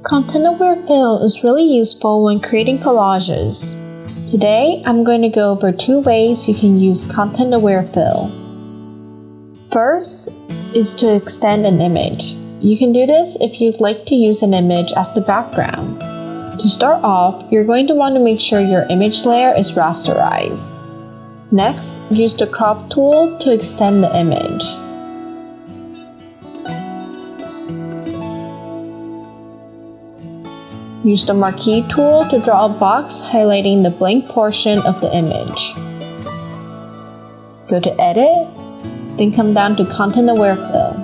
Content-aware fill is really useful when creating collages. Today, I'm going to go over 2 ways you can use content-aware fill. First is to extend an image. You can do this if you'd like to use an image as the background. To start off, you're going to want to make sure your image layer is rasterized. Next, use the crop tool to extend the image. Use the marquee tool to draw a box highlighting the blank portion of the image. Go to Edit, then come down to Content-Aware Fill.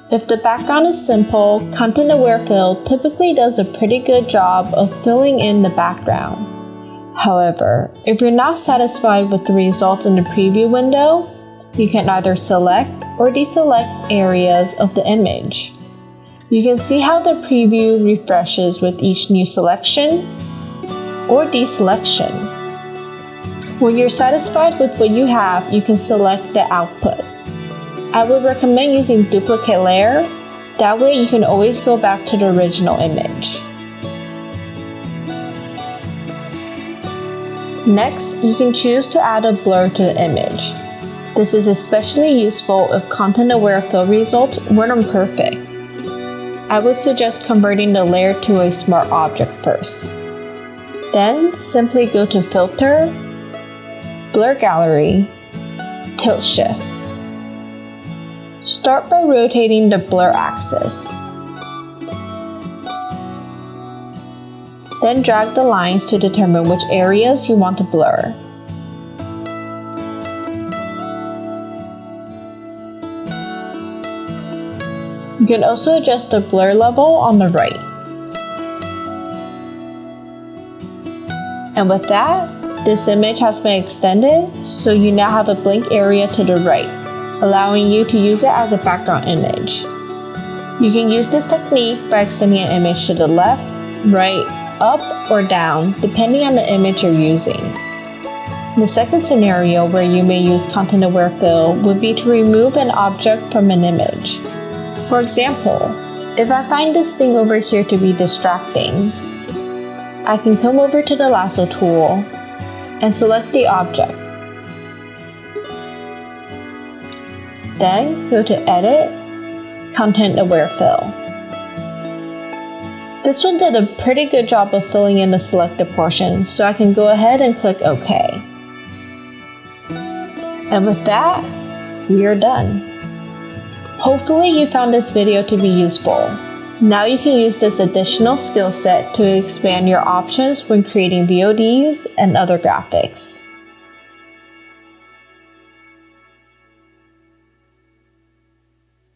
If the background is simple, Content-Aware Fill typically does a pretty good job of filling in the background. However, if you're not satisfied with the results in the preview window, you can either select or deselect areas of the image. You can see how the preview refreshes with each new selection or deselection. When you're satisfied with what you have, you can select the output. I would recommend using duplicate layer, that way you can always go back to the original image. Next, you can choose to add a blur to the image. This is especially useful if content-aware fill results weren't perfect. I would suggest converting the layer to a smart object first. Then, simply go to Filter, Blur Gallery, Tilt Shift. Start by rotating the blur axis. Then drag the lines to determine which areas you want to blur. You can also adjust the blur level on the right. And with that, this image has been extended, so you now have a blank area to the right, allowing you to use it as a background image. You can use this technique by extending an image to the left, right, up, or down, depending on the image you're using. The second scenario where you may use content-aware fill would be to remove an object from an image. For example, if I find this thing over here to be distracting, I can come over to the lasso tool and select the object. Then go to Edit, Content-Aware Fill. This one did a pretty good job of filling in the selected portion, so I can go ahead and click OK. And with that, we are done. Hopefully you found this video to be useful. Now you can use this additional skill set to expand your options when creating VODs and other graphics.